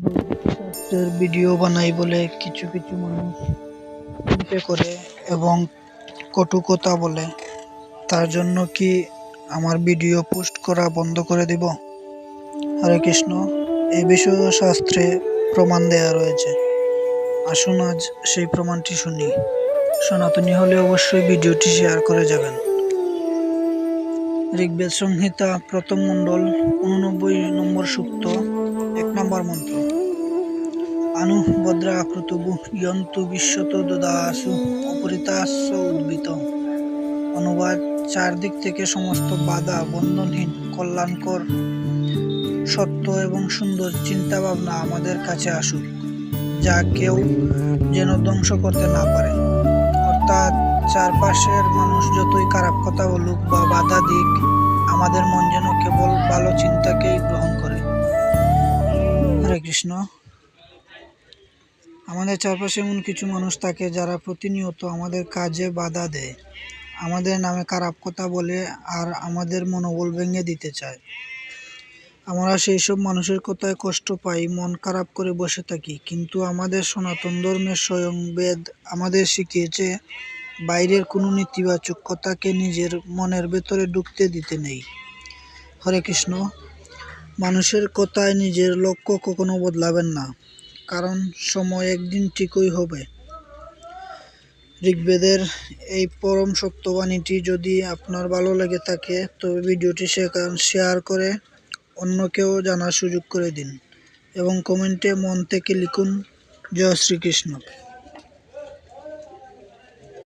শাস্ত্রের ভিডিও বানাই বলে কিছু কিছু মানুষ হিংসে করে এবং কটু কথা বলে, তার জন্য কি আমার ভিডিও পোস্ট করা বন্ধ করে দিব? হরে কৃষ্ণ। এই বিষয়ে শাস্ত্রে প্রমাণ দেয়া রয়েছে। আসুন আজ সেই প্রমাণটি শুনি। সনাতনী হলে অবশ্যই ভিডিওটি শেয়ার করে যাবেন। ঋগ্বেদ সংহিতা প্রথম মণ্ডল 89 নম্বর সূক্ত 1 নম্বর মন্ত্র। আনু ভদ্রা আক্রুতবু ইয়ন্তু বিশ্বত দদাসু অপরিতাস্য উদ্ভিত। অনুবাদ: চারদিক থেকে সমস্ত বাধা বন্ধনহীন কল্যাণকর সত্য এবং সুন্দর চিন্তা ভাবনা আমাদের কাছে আসুক, যা কেউ যেন ধ্বংস করতে না পারে। অর্থাৎ চারপাশের মানুষ যতই খারাপ কথা বলুক বা বাধা দিক, আমাদের মন যেন কেবল ভালো চিন্তাকেই গ্রহণ করে। হরে কৃষ্ণ। আমাদের চারপাশে এমন কিছু মানুষ থাকে যারা প্রতিনিয়ত আমাদের কাজে বাধা দেয়, আমাদের নামে খারাপ কথা বলে আর আমাদের মনোবল ভেঙে দিতে চায়। আমরা সেই সব মানুষের কথায় কষ্ট পাই, মন খারাপ করে বসে থাকি। কিন্তু আমাদের সনাতন ধর্মের স্বয়ং বেদ আমাদের শিখিয়েছে, বাইরের কোনো নেতিবাচক কথাকে নিজের মনের ভেতরে ঢুকতে দিতে নেই। হরে কৃষ্ণ। মানুষের কথায় নিজের লক্ষ্য কখনো বদলাবেন না, কারণ সময় একদিন ঠিকই হবে। ঋগ্বেদের এই পরম সত্যবাণীটি যদি আপনার ভালো লেগে থাকে, তবে ভিডিওটি শেয়ার করে অন্যকেও জানার সুযোগ করে দিন এবং কমেন্টে মন থেকে লিখুন, জয় শ্রীকৃষ্ণ।